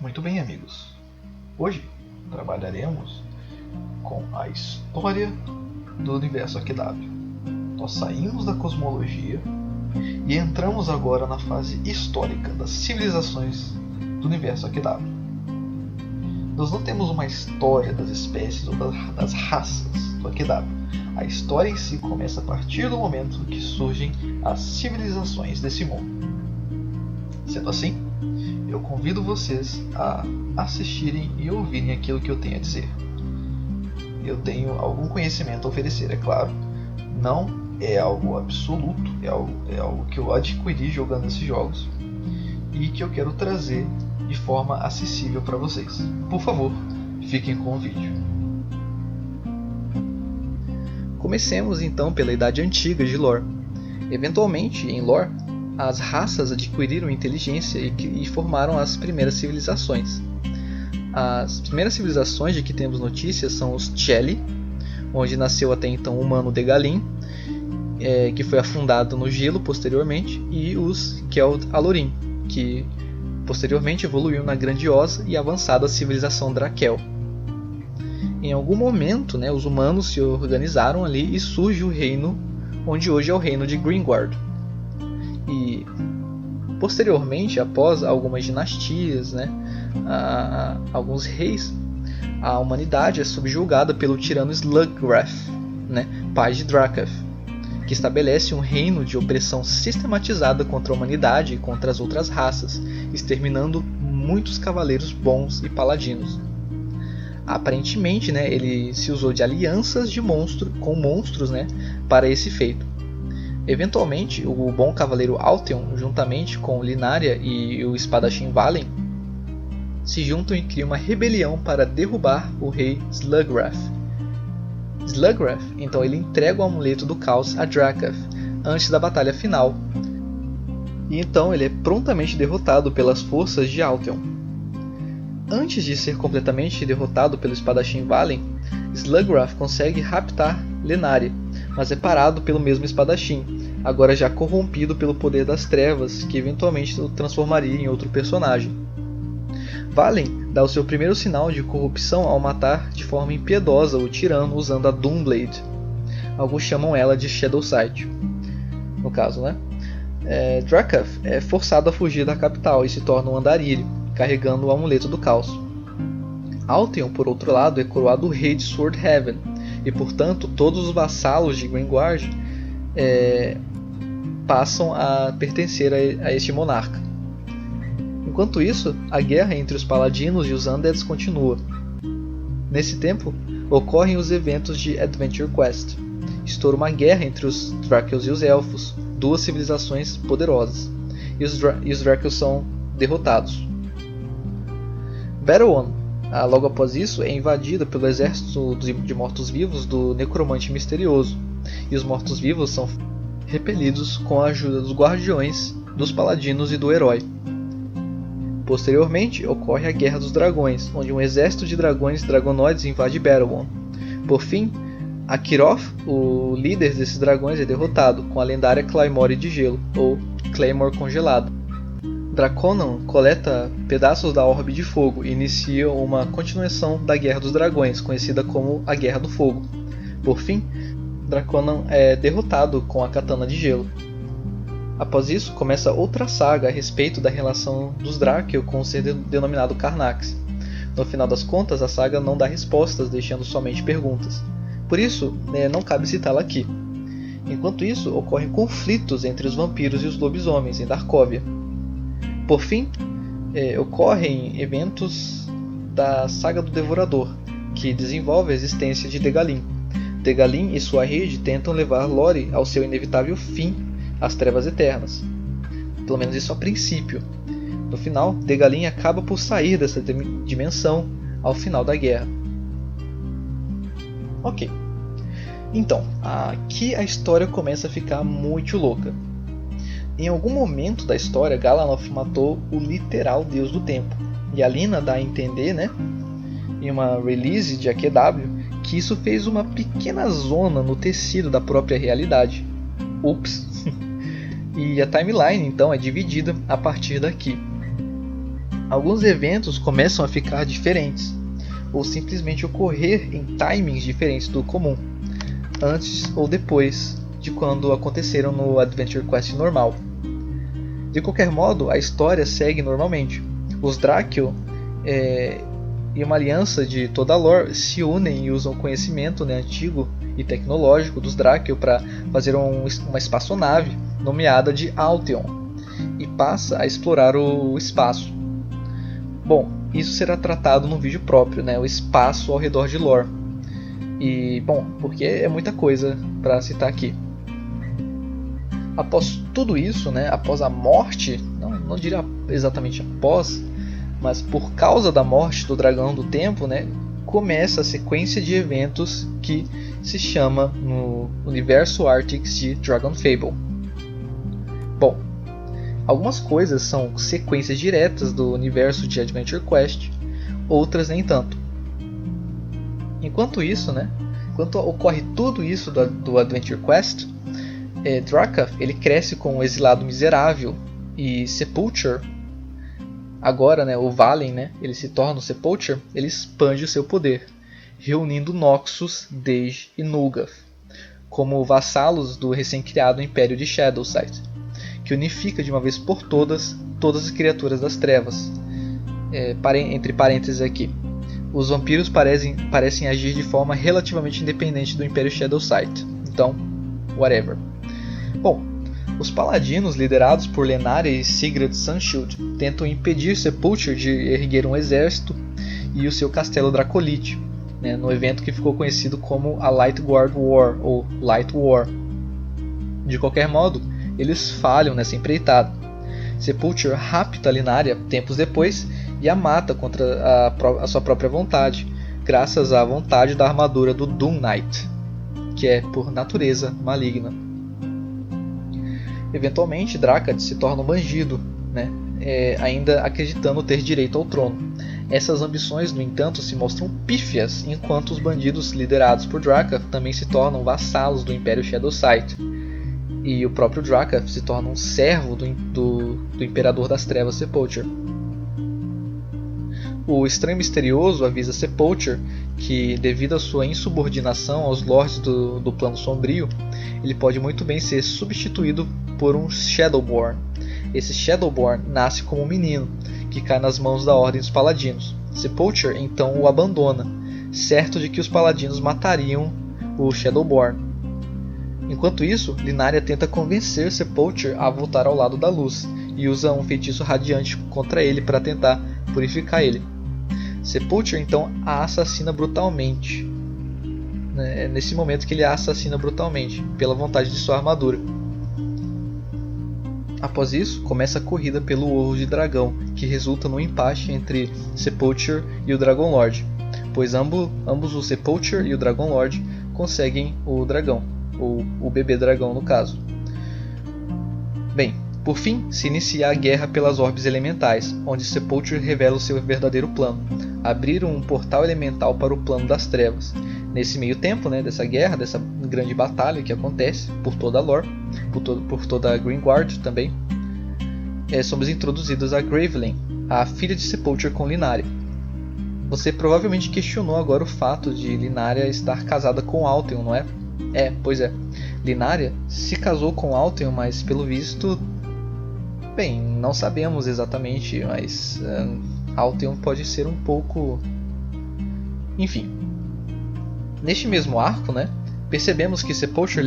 Muito bem, amigos. Hoje trabalharemos com a história do universo AQW. Nós saímos da cosmologia e entramos agora na fase histórica das civilizações do universo AQW. Nós não temos uma história das espécies ou das raças do AQW. A história em si começa a partir do momento que surgem as civilizações desse mundo. Sendo assim, eu convido vocês a assistirem e ouvirem aquilo que eu tenho a dizer. Eu tenho algum conhecimento a oferecer, é claro. Não é algo absoluto, é algo que eu adquiri jogando esses jogos e que eu quero trazer de forma acessível para vocês. Por favor, fiquem com o vídeo. Comecemos então pela Idade Antiga de lore. Eventualmente, em lore, as raças adquiriram inteligência e formaram as primeiras civilizações. As primeiras civilizações de que temos notícias são os Cheli, onde nasceu até então o humano Degalim, que foi afundado no gelo posteriormente, e os Keld Alorim, que posteriormente evoluiu na grandiosa e avançada civilização Drakel. Em algum momento, os humanos se organizaram ali e surge o reino, onde hoje é o reino de Gringward. E posteriormente, após algumas dinastias, alguns reis, a humanidade é subjugada pelo tirano Slugwrath, pai de Drakath, que estabelece um reino de opressão sistematizada contra a humanidade e contra as outras raças, exterminando muitos cavaleiros bons e paladinos. Aparentemente, ele se usou de alianças com monstros, para esse feito. Eventualmente, o bom cavaleiro Altheon, juntamente com Linária e o espadachim Valen, se juntam e criam uma rebelião para derrubar o rei Slugwrath. Slugwrath, então, ele entrega o amuleto do caos a Drakath antes da batalha final, e então ele é prontamente derrotado pelas forças de Altheon. Antes de ser completamente derrotado pelo espadachim Valen, Slugwrath consegue raptar Linária, mas é parado pelo mesmo espadachim, agora já corrompido pelo poder das trevas, que eventualmente o transformaria em outro personagem. Valen dá o seu primeiro sinal de corrupção ao matar de forma impiedosa o tirano usando a Doomblade. Alguns chamam ela de Shadowsight. No caso, Drakath é forçado a fugir da capital e se torna um andarilho, carregando o amuleto do caos. Altheon, por outro lado, é coroado rei de Swordhaven, e portanto todos os vassalos de Gringward passam a pertencer a este monarca. Enquanto isso, a guerra entre os paladinos e os undeads continua. Nesse tempo, ocorrem os eventos de Adventure Quest. Estoura uma guerra entre os Drakels e os Elfos, duas civilizações poderosas, e os Drakels são derrotados. Battle One, logo após isso, é invadida pelo exército de mortos-vivos do Necromante Misterioso, e os mortos-vivos são repelidos com a ajuda dos Guardiões, dos Paladinos e do Herói. Posteriormente, ocorre a Guerra dos Dragões, onde um exército de dragões dragonoides invade Battle One. Por fim, Akiroth, o líder desses dragões, é derrotado com a lendária Claymore de Gelo, ou Claymore congelada. Draconon coleta pedaços da Orbe de Fogo e inicia uma continuação da Guerra dos Dragões, conhecida como a Guerra do Fogo. Por fim, Draconon é derrotado com a Katana de Gelo. Após isso, começa outra saga a respeito da relação dos Drakel com o ser denominado Carnax. No final das contas, a saga não dá respostas, deixando somente perguntas. Por isso, não cabe citá-la aqui. Enquanto isso, ocorrem conflitos entre os vampiros e os lobisomens em Darkovia. Por fim, ocorrem eventos da Saga do Devorador, que desenvolve a existência de Degalim. Degalim e sua rede tentam levar Lore ao seu inevitável fim, as Trevas Eternas. Pelo menos isso a princípio. No final, Degalim acaba por sair dessa dimensão ao final da guerra. Ok. Então, aqui a história começa a ficar muito louca. Em algum momento da história, Galanoth matou o literal Deus do Tempo. E a Lina dá a entender, em uma release de AQW, que isso fez uma pequena zona no tecido da própria realidade. Ups! E a timeline então é dividida a partir daqui. alguns eventos começam a ficar diferentes, ou simplesmente ocorrer em timings diferentes do comum, antes ou depois de quando aconteceram no Adventure Quest normal. De qualquer modo, a história segue normalmente. Os Dráquil e uma aliança de toda a lore se unem e usam o conhecimento, antigo e tecnológico dos Dráquil para fazer uma espaçonave nomeada de Alteon e passa a explorar o espaço. Bom, isso será tratado num vídeo próprio, o espaço ao redor de lore. E, bom, porque é muita coisa para citar aqui. Após tudo isso, após a morte, não diria exatamente após, mas por causa da morte do Dragão do Tempo, começa a sequência de eventos que se chama no universo Artix de Dragon Fable. Bom, algumas coisas são sequências diretas do universo de Adventure Quest, outras nem tanto. Enquanto isso, enquanto ocorre tudo isso do Adventure Quest, Drakath ele cresce com o Exilado Miserável e Sepulture. Agora, o Valen, ele se torna o Sepulture, ele expande o seu poder, reunindo Noxus, Dej e Nulgath como vassalos do recém-criado Império de Shadowsight, que unifica de uma vez por todas as criaturas das trevas. Entre parênteses aqui, os vampiros parecem agir de forma relativamente independente do Império Shadowsight, então, whatever. Bom, os paladinos liderados por Lenaria e Sigrid Sunshield tentam impedir Sepulture de erguer um exército e o seu castelo Dracolite, no evento que ficou conhecido como a Lightguard War ou Light War. De qualquer modo, eles falham nessa empreitada. Sepulture rapta Lenaria tempos depois e a mata contra a sua própria vontade, graças à vontade da armadura do Doom Knight, que é por natureza maligna. Eventualmente, Drakath se torna um bandido, ainda acreditando ter direito ao trono. Essas ambições, no entanto, se mostram pífias, enquanto os bandidos liderados por Drakath também se tornam vassalos do Império Shadowsight. E o próprio Drakath se torna um servo do Imperador das Trevas Sepulture. O Estranho Misterioso avisa Sepulture que, devido à sua insubordinação aos Lords do Plano Sombrio, ele pode muito bem ser substituído por um Shadowborn. Esse Shadowborn nasce como um menino, que cai nas mãos da Ordem dos Paladinos. Sepulture então o abandona, certo de que os Paladinos matariam o Shadowborn. Enquanto isso, Lenaria tenta convencer Sepulture a voltar ao lado da luz, e usa um feitiço radiante contra ele para tentar purificar ele. Sepulture então a assassina brutalmente. É nesse momento que ele a assassina brutalmente, pela vontade de sua armadura. Após isso, começa a corrida pelo Ovo de Dragão, que resulta num empate entre Sepulture e o Dragon Lord, pois ambos o Sepulture e o Dragon Lord conseguem o dragão, ou o bebê dragão no caso. Bem, por fim, se inicia a guerra pelas orbes elementais, onde Sepulture revela o seu verdadeiro plano: abrir um portal elemental para o plano das trevas. Nesse meio tempo, dessa guerra, dessa grande batalha que acontece por toda a lore, por toda a Greenguard também, somos introduzidos a Gravelyn, a filha de Sepulture com Lenaria. Você provavelmente questionou agora o fato de Lenaria estar casada com Alteon, não é? Pois é. Lenaria se casou com Alteon, mas pelo visto... Bem, não sabemos exatamente, mas Alteon pode ser um pouco... Enfim. Neste mesmo arco, percebemos que Sepulture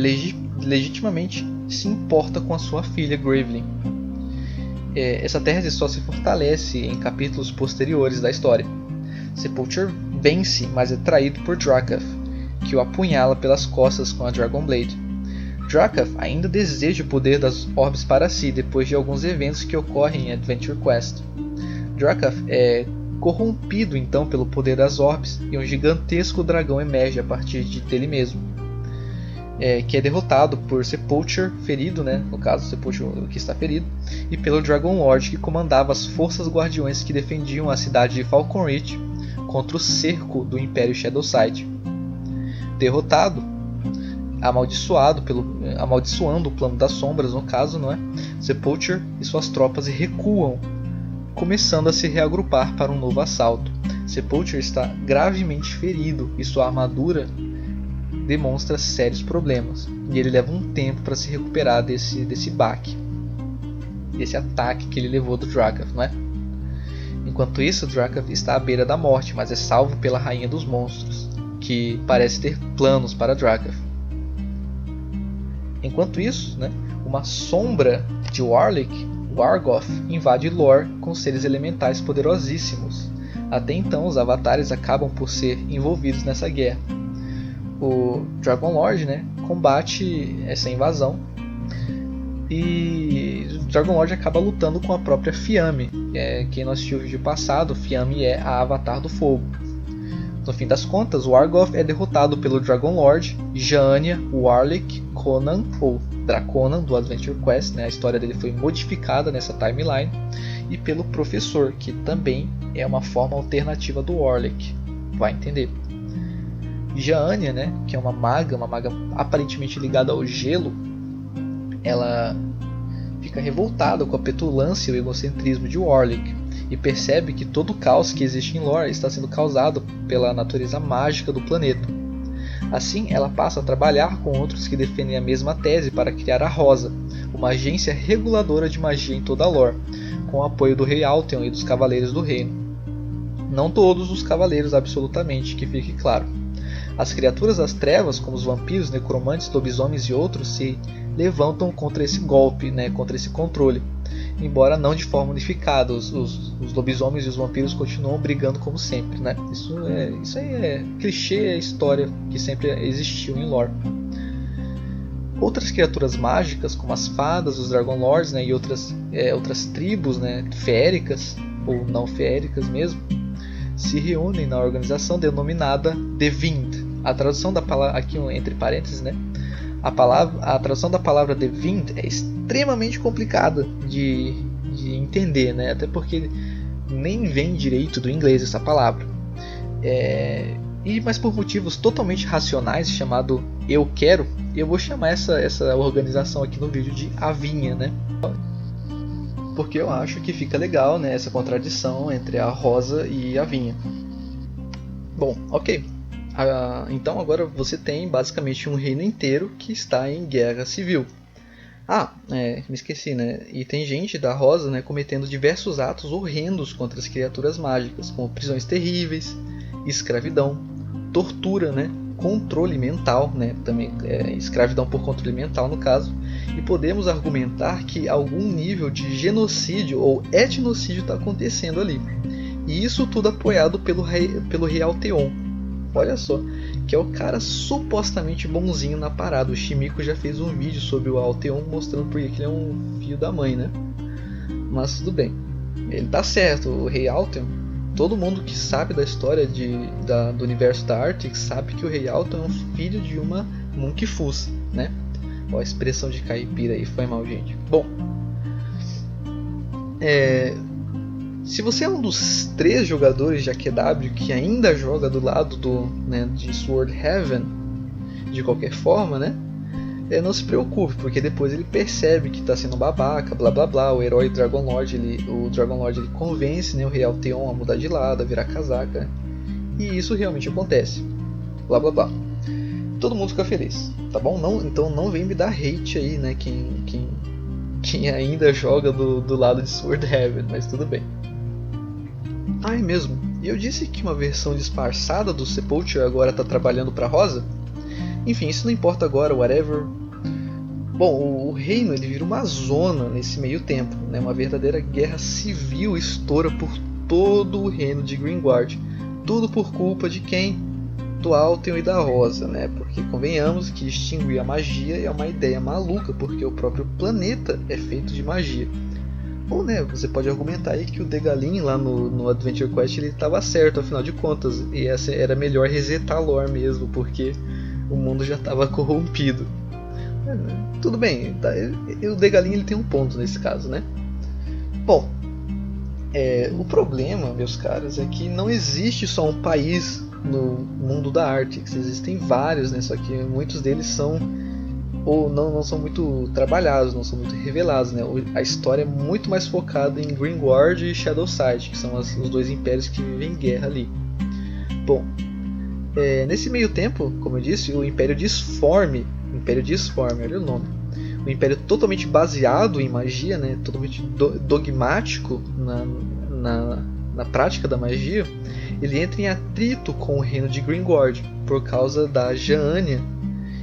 legitimamente se importa com a sua filha Gravelyn. Essa tese só se fortalece em capítulos posteriores da história. Sepulture vence, mas é traído por Drakath, que o apunhala pelas costas com a Dragon Blade. Drakath ainda deseja o poder das orbes para si depois de alguns eventos que ocorrem em Adventure Quest. Drakath é corrompido então pelo poder das orbes e um gigantesco dragão emerge a partir dele mesmo, que é derrotado por Sepulture ferido, no caso Sepulture que está ferido, e pelo Dragon Lord, que comandava as forças guardiões que defendiam a cidade de Falconreach contra o cerco do Império Shadowsight. Derrotado, amaldiçoando o plano das sombras, no caso, Sepulture e suas tropas recuam começando a se reagrupar para um novo assalto. Sepultura está gravemente ferido e sua armadura demonstra sérios problemas, e ele leva um tempo para se recuperar desse baque, desse ataque que ele levou do Drakath, não é? Enquanto isso, Drakath está à beira da morte, mas é salvo pela Rainha dos Monstros, que parece ter planos para Drakath. Enquanto isso, né, uma sombra de Warlick, Wargoth, invade Lore com seres elementais poderosíssimos. Até então, os avatares acabam por ser envolvidos nessa guerra. O Dragon Lord, né, combate essa invasão e o Dragon Lord acaba lutando com a própria Fiame. Quem não assistiu o vídeo passado, Fiame é a Avatar do Fogo. No fim das contas, o Wargoth é derrotado pelo Dragon Lord, Jania, Warlick, Conan ou Draconan do Adventure Quest, né? A história dele foi modificada nessa timeline, e pelo Professor, que também é uma forma alternativa do Warlick, vai entender. Jania, né, que é uma maga aparentemente ligada ao gelo, ela fica revoltada com a petulância e o egocentrismo de Warlick e percebe que todo o caos que existe em Lore está sendo causado pela natureza mágica do planeta. Assim, ela passa a trabalhar com outros que defendem a mesma tese para criar a Rosa, uma agência reguladora de magia em toda a Lore, com o apoio do Rei Altheon e dos Cavaleiros do Reino. Não todos os Cavaleiros, absolutamente, que fique claro. As criaturas das trevas, como os vampiros, necromantes, lobisomens e outros, se levantam contra esse golpe, né, contra esse controle. Embora não de forma unificada, os lobisomens e os vampiros continuam brigando como sempre, né? Isso aí é clichê, é história que sempre existiu em Lore. Outras criaturas mágicas, como as fadas, os Dragon Lords, né, e outras tribos, né, feéricas ou não feéricas mesmo, se reúnem na organização denominada The Vind. A tradução da palavra, aqui entre parênteses, né? A tradução da palavra The Vind é extremamente complicada de entender, né? Até porque nem vem direito do inglês essa palavra. Mas por motivos totalmente racionais, chamado eu quero, eu vou chamar essa organização aqui no vídeo de Avinha, né? Porque eu acho que fica legal, né, essa contradição entre a Rosa e a Vinha. Bom, ok. Então agora você tem basicamente um reino inteiro que está em guerra civil. Me esqueci, né? E tem gente da Rosa, né, cometendo diversos atos horrendos contra as criaturas mágicas, como prisões terríveis, escravidão, tortura, né, controle mental, né, também escravidão por controle mental no caso, e podemos argumentar que algum nível de genocídio ou etnocídio está acontecendo ali. E isso tudo apoiado pelo rei Altheon. Olha só, que é o cara supostamente bonzinho na parada. O Shimiko já fez um vídeo sobre o Altheon mostrando porque ele é um filho da mãe, né? Mas tudo bem, ele tá certo, o rei Altheon. Todo mundo que sabe da história do universo da Arctic sabe que o rei Altheon é um filho de uma Monkeyfuss, né? Ó, a expressão de caipira aí, foi mal, gente. Bom, se você é um dos 3 jogadores de AQW que ainda joga do lado de Swordhaven, de qualquer forma, né? Não se preocupe, porque depois ele percebe que está sendo babaca, blá blá blá. O herói Dragon Lord, o Dragon Lord ele convence, né, o rei Altheon a mudar de lado, a virar casaca. E isso realmente acontece. Blá blá blá. Todo mundo fica feliz, tá bom? Então não vem me dar hate aí, né? Quem ainda joga do lado de Swordhaven, mas tudo bem. É mesmo. E eu disse que uma versão disfarçada do Sepultura agora está trabalhando para Rosa? Enfim, isso não importa agora, whatever. Bom, o reino ele vira uma zona nesse meio tempo, né? Uma verdadeira guerra civil estoura por todo o reino de Greenguard. Tudo por culpa de quem? Do Altheon e da Rosa, né? Porque convenhamos que extinguir a magia é uma ideia maluca, porque o próprio planeta é feito de magia. Ou, né, você pode argumentar aí que o Degalin lá no Adventure Quest ele estava certo, afinal de contas, e essa era melhor resetar a lore mesmo, porque o mundo já estava corrompido. Tudo bem, tá, o Degalin ele tem um ponto nesse caso, né? Bom, o problema, meus caros, é que não existe só um país no mundo da Arctic, existem vários, né? Só que muitos deles são ou não são muito trabalhados, não são muito revelados, né? A história é muito mais focada em Greenguard e Shadowside, que são os dois impérios que vivem em guerra ali. Bom, nesse meio tempo, como eu disse, o Império Disforme, olha o nome, um império totalmente baseado em magia, né? Totalmente dogmático na prática da magia, ele entra em atrito com o reino de Greenguard por causa da Jaania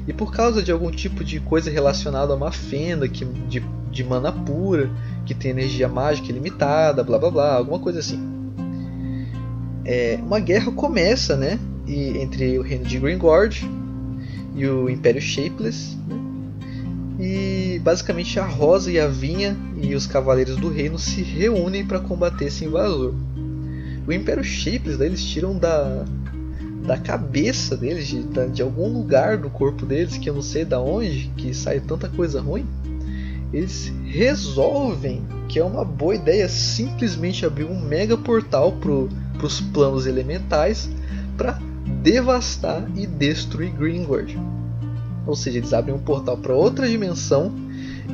e por causa de algum tipo de coisa relacionada a uma fenda de mana pura, que tem energia mágica ilimitada, blá blá blá, alguma coisa assim. Uma guerra começa, né, entre o reino de Greenguard e o Império Shapeless, né, e basicamente a Rosa e a Vinha e os Cavaleiros do Reino se reúnem para combater esse invasor. O Império Shapeless, eles tiram da cabeça deles, de algum lugar do corpo deles, que eu não sei da onde, que sai tanta coisa ruim. Eles resolvem que é uma boa ideia simplesmente abrir um mega portal para os planos elementais para devastar e destruir Greenguard. Ou seja, eles abrem um portal para outra dimensão,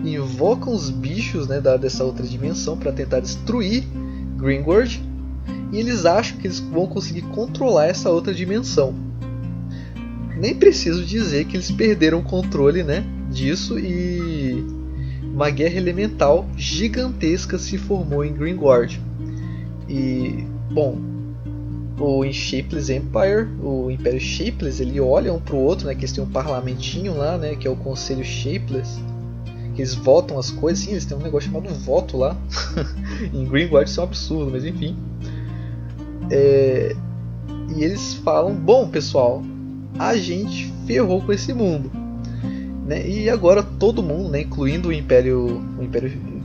invocam os bichos, né, dessa outra dimensão para tentar destruir Greenguard, e eles acham que eles vão conseguir controlar essa outra dimensão. Nem preciso dizer que eles perderam o controle, né, disso, e uma guerra elemental gigantesca se formou em Greenguard. E, bom, o Shapeless Empire, o Império Shapeless, ele olha um pro outro, né, que eles têm um parlamentinho lá, né, que é o Conselho Shapeless, que eles votam as coisas, sim, eles têm um negócio chamado voto lá. Em Greenguard isso é um absurdo, mas enfim. E eles falam, bom pessoal, a gente ferrou com esse mundo, né? E agora todo mundo, né, incluindo o Império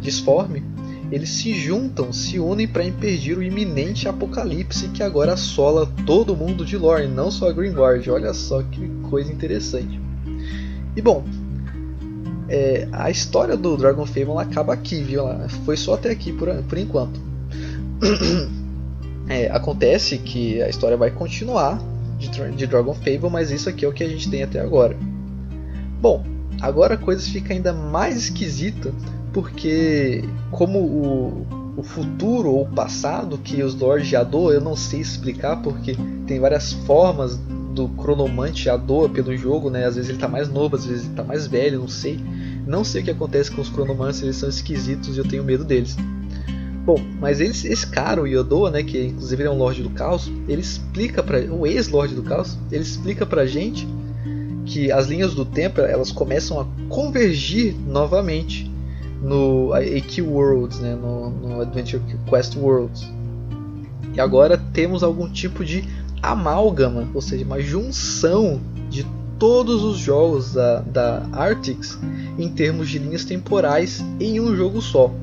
Disforme, eles se unem para impedir o iminente apocalipse que agora assola todo mundo de lore, não só a Greenguard. Olha só que coisa interessante. E bom, a história do Dragon Fable acaba aqui, viu? Foi só até aqui por enquanto. Acontece que a história vai continuar de Dragon Fable, mas isso aqui é o que a gente tem até agora. Bom, agora a coisa fica ainda mais esquisita, porque como o futuro ou o passado que os Lords de Adoa, eu não sei explicar, porque tem várias formas do Cronomante Adoa pelo jogo, né? Às vezes ele está mais novo, às vezes ele está mais velho, não sei o que acontece com os Cronomantes, eles são esquisitos e eu tenho medo deles. Bom, mas esse cara, o Yodoa, né, que inclusive é um Lorde do Caos, ele explica um ex-Lorde do Caos, ele explica pra gente que as linhas do tempo, elas começam a convergir novamente no AQ Worlds, né, no Adventure Quest Worlds. E agora temos algum tipo de amálgama, ou seja, uma junção de todos os jogos da Artix em termos de linhas temporais em um jogo só.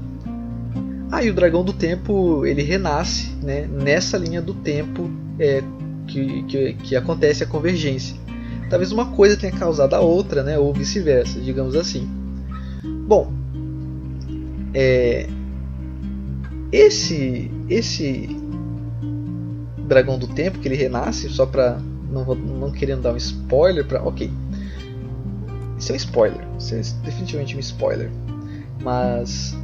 Aí o Dragão do Tempo, ele renasce, né, nessa linha do tempo que acontece a convergência. Talvez uma coisa tenha causado a outra, né, ou vice-versa, digamos assim. Bom, esse Dragão do Tempo que ele renasce, só para não querendo dar um spoiler, ok, isso é um spoiler, isso é definitivamente um spoiler, mas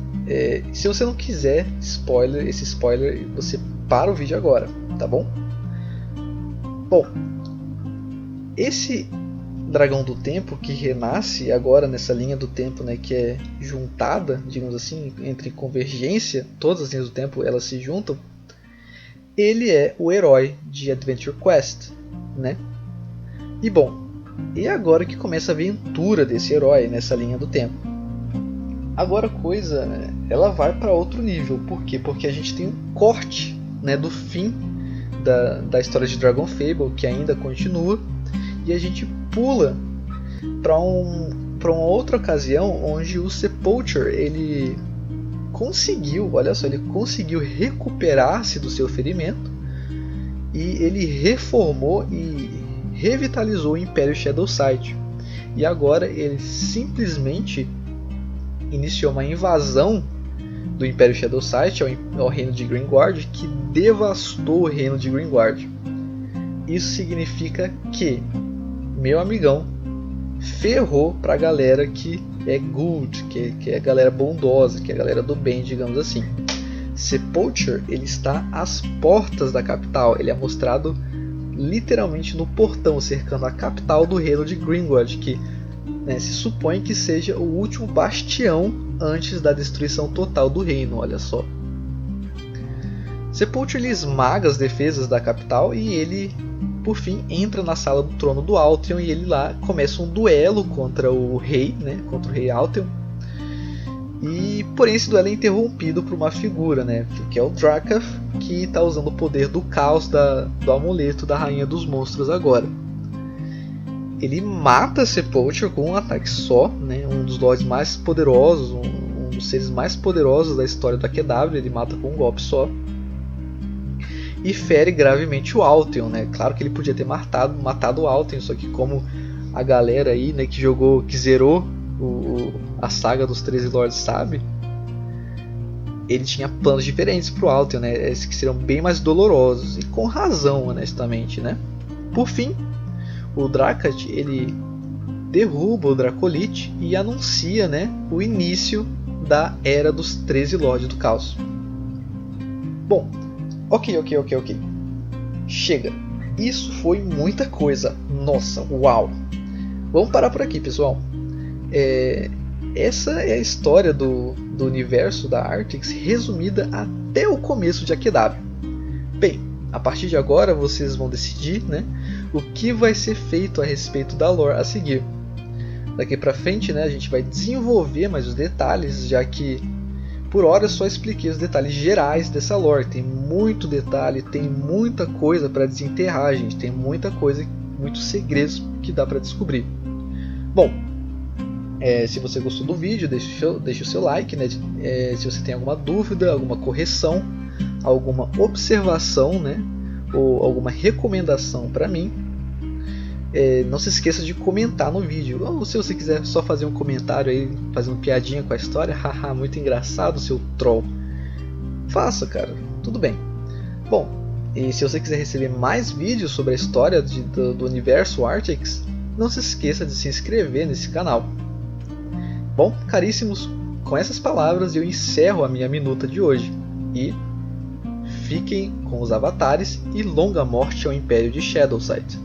se você não quiser esse spoiler, você para o vídeo agora, tá bom? Bom, esse Dragão do Tempo que renasce agora nessa linha do tempo, né, que é juntada, digamos assim, entre convergência, todas as linhas do tempo elas se juntam, ele é o herói de Adventure Quest, né? E bom, e agora que começa a aventura desse herói nessa linha do tempo. Agora a coisa, ela vai para outro nível. Por quê? Porque a gente tem um corte, né, do fim da história de Dragon Fable, que ainda continua, e a gente pula para uma outra ocasião onde o Sepulture ele conseguiu recuperar-se do seu ferimento, e ele reformou e revitalizou o Império Shadowside. E agora ele simplesmente iniciou uma invasão do Império Shadowside ao reino de Greenguard, que devastou o reino de Greenguard. Isso significa que, meu amigão, ferrou pra galera que é good, que é a galera bondosa, que é a galera do bem, digamos assim. Sepulture, ele está às portas da capital, ele é mostrado literalmente no portão cercando a capital do reino de Gringotts, que se supõe que seja o último bastião antes da destruição total do reino, olha só. Sepulture ele esmaga as defesas da capital e ele, por fim, entra na sala do trono do Altheon e ele lá começa um duelo contra o rei, contra o rei Altheon. E porém esse duelo é interrompido por uma figura, que é o Drakath, que está usando o poder do caos do amuleto da rainha dos monstros agora. Ele mata Sepulture com um ataque só, um dos lords mais poderosos, um dos seres mais poderosos da história do AQW, ele mata com um golpe só. E fere gravemente o Altheon, Claro que ele podia ter matado o Altheon, só que como a galera aí, que zerou a saga dos 13 Lords sabe, ele tinha planos diferentes pro Altheon, esses que seriam bem mais dolorosos, e com razão, honestamente, Por fim, o Drakath, ele derruba o Dracolite e anuncia, o início da Era dos 13 Lords do Caos. Bom, ok. Chega. Isso foi muita coisa. Nossa, uau. Vamos parar por aqui, pessoal. Essa é a história do universo da Arctix resumida até o começo de AQW. Bem, a partir de agora vocês vão decidir o que vai ser feito a respeito da lore a seguir. Daqui pra frente a gente vai desenvolver mais os detalhes, já que por hora eu só expliquei os detalhes gerais dessa lore. Tem muito detalhe, tem muita coisa para desenterrar, gente. Tem muita coisa, muitos segredos que dá para descobrir. Bom, se você gostou do vídeo, deixe o seu like, se você tem alguma dúvida, alguma correção, alguma observação, ou alguma recomendação para mim, não se esqueça de comentar no vídeo. Ou se você quiser só fazer um comentário aí, fazendo piadinha com a história, haha, muito engraçado, seu troll, faça, cara, tudo bem. Bom, e se você quiser receber mais vídeos sobre a história do universo Arctix, não se esqueça de se inscrever nesse canal. Bom, caríssimos, com essas palavras eu encerro a minha minuta de hoje. E fiquem com os avatares e longa morte ao Império de Shadowsight.